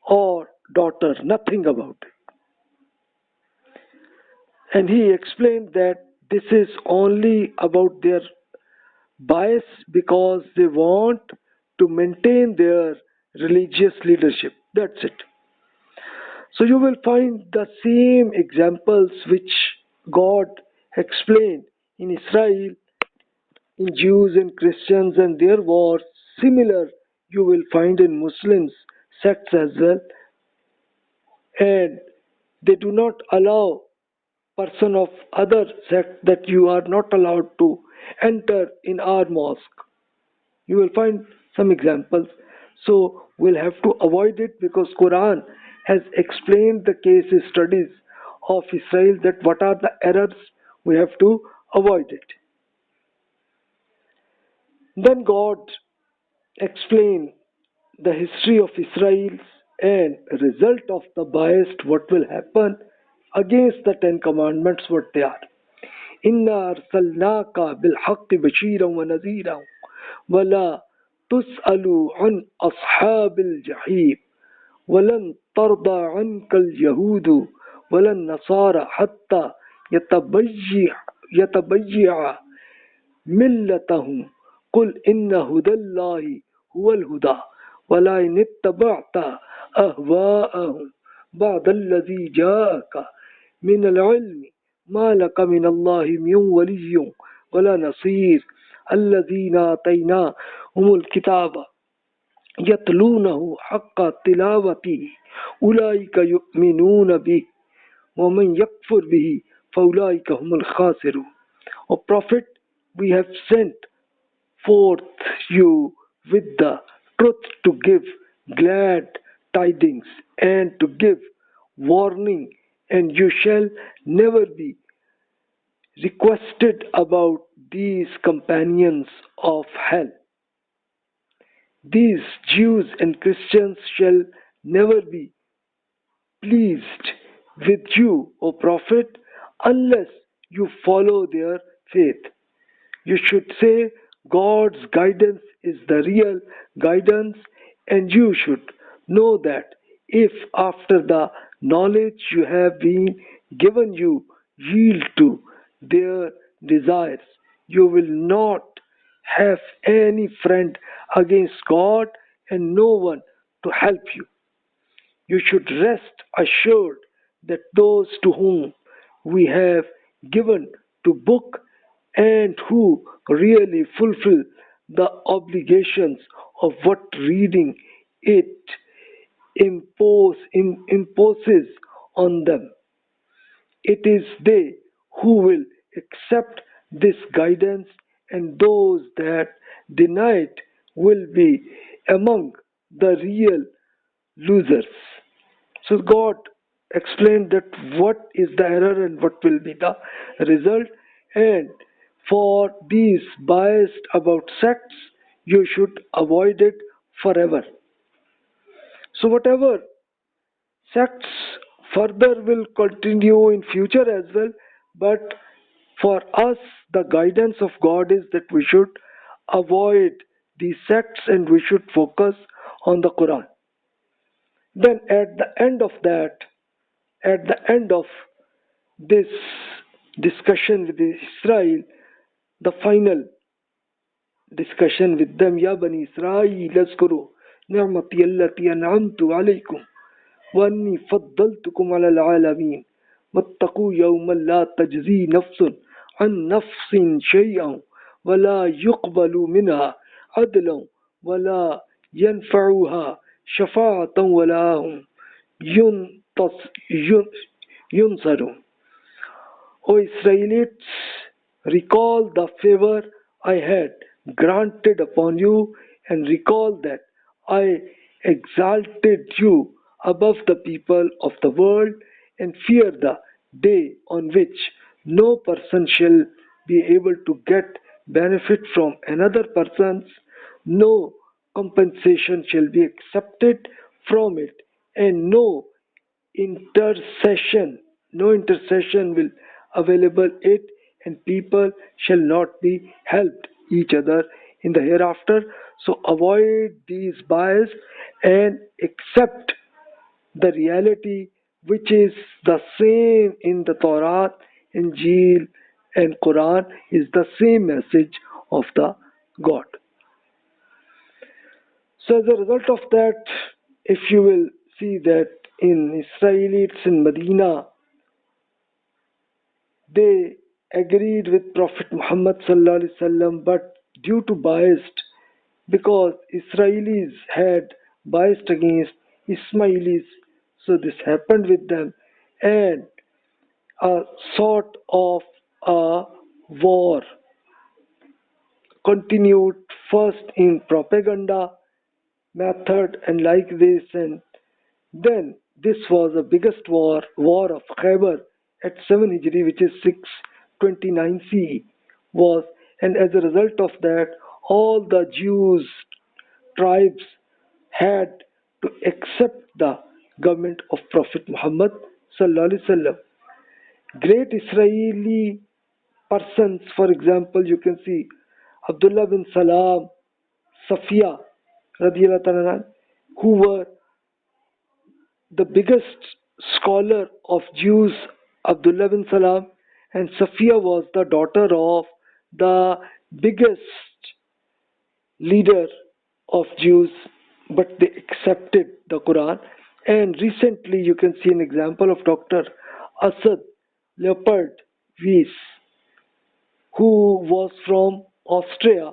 or daughter, nothing about it. And he explained that this is only about their bias because they want to maintain their religious leadership. That's it. So you will find the same examples which God explained in Israel, in Jews and Christians and their wars. Similar you will find in Muslims sects as well. And they do not allow person of other sect that you are not allowed to enter in our mosque. You will find some examples. So we'll have to avoid it because Quran has explained the case studies of Israel, that what are the errors, we have to avoid it. Then God explained the history of Israel and result of the biased, what will happen against the Ten Commandments, what they are. إِنَّا أَرْسَلْنَاكَ بِالْحَقِّ بَشِيرًا وَنَذِيرًا وَلَا تُسْأَلُ عَنْ أَصْحَابِ الْجَحِيمِ وَلَنْ تَرْضَى عَنْكَ الْيَهُودُ وَلَا النَّصَارَى حَتَّى يَتَبَيَّعَ مِلَّتَهُمْ قُلْ إِنَّ هُدَى اللَّهِ هُوَ الْهُدَى وَلَئِنِ اتَّبَعْتَ أَهْوَاءَهُمْ بَعْدَ الَّذِي جَاءَكَ مِنَ الْعِلْمِ ما لك من الله من ولي ولا نصير الذين آتيناهم الكتاب يتلونه حق تلاوته أولئك يؤمنون به ومن يكفر به فأولئك هم الخاسرون. O Prophet, we have sent forth you with the truth to give glad tidings and to give warning, and you shall never be requested about these companions of hell. These Jews and Christians shall never be pleased with you, O Prophet, unless you follow their faith. You should say God's guidance is the real guidance, and you should know that if after the knowledge you have been given you yield to their desires, you will not have any friend against God and no one to help you. You should rest assured that those to whom we have given to book and who really fulfill the obligations of what reading it imposes on them, it is they who will accept this guidance, and those that deny it will be among the real losers. So God explained that what is the error and what will be the result, and for these biased about sects, you should avoid it forever. So whatever sects further will continue in future as well, but for us the guidance of God is that we should avoid these sects and we should focus on the Quran. Then at the end of that, at the end of this discussion with Israel, the final discussion with them, Ya Bani Israel, اذكروا نعمتي التي أنعمت عليكم وأني فضلتكم على العالمين واتقوا يوما لا تجزي نفس عن نفس شيئا ولا يقبل منها عدل ولا ينفعها شفاعة ولا هم ينصرون. O Israelites, recall the favor I had granted upon you, and recall that I exalted you above the people of the world, and fear the day on which no person shall be able to get benefit from another person's, no compensation shall be accepted from it, and intercession no intercession will available it and people shall not be helped each other in the hereafter. So avoid these bias and accept the reality which is the same in the Torah, Injil, and Quran is the same message of the God. So as a result of that, if you will see that in Israelites in Medina, they agreed with Prophet Muhammad sallallahu alaihi wasallam, but due to biased, because Israelis had biased against Ismailis, so this happened with them, and a sort of a war continued first in propaganda method and like this, and then this was the biggest war of Khyber at 7 Hijri, which is 629 CE was, and as a result of that, all the Jews tribes had to accept the government of Prophet Muhammad sallallahu alaihi wasallam. Great Israeli persons, for example, you can see Abdullah bin Salam, Safiya, radiallahu ta'ala, who were the biggest scholar of Jews, Abdullah bin Salam, and Safiya was the daughter of the biggest leader of Jews, but they accepted the Quran. And recently, you can see an example of Dr. Asad Leopold Weiss, who was from Austria.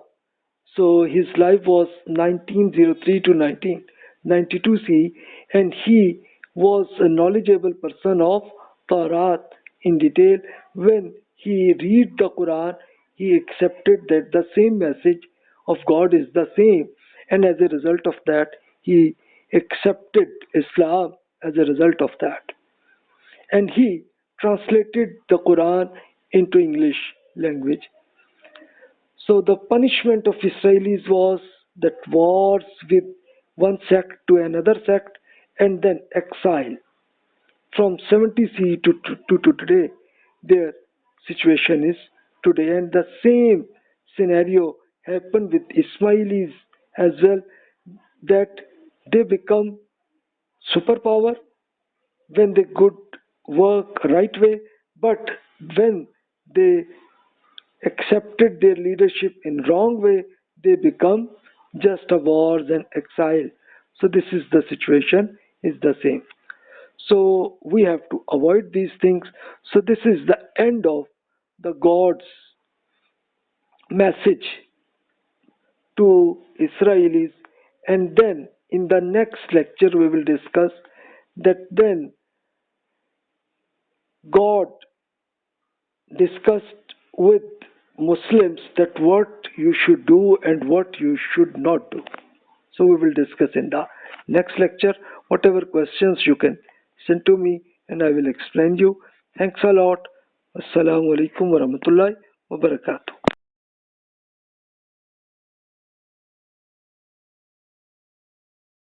So his life was 1903 to 1992 CE, and he was a knowledgeable person of Torah in detail. When he read the Quran, he accepted that the same message of God is the same, and as a result of that, he accepted Islam as a result of that. And he translated the Quran into English language. So the punishment of Israelis was that wars with one sect to another sect and then exile. From 70 CE to today, their situation is today. And the same scenario happened with Ismailis as well, that they become superpower when they could work right way, but when they accepted their leadership in wrong way, they become just a wars and exile. So this is the situation is the same. So we have to avoid these things. So this is the end of the God's message to Israelis, and then in the next lecture we will discuss that then God discussed with Muslims that what you should do and what you should not do. So we will discuss in the next lecture. Whatever questions you can send to me and I will explain you. Thanks a lot. Assalamu alaikum wa rahmatullahi wa barakatuh.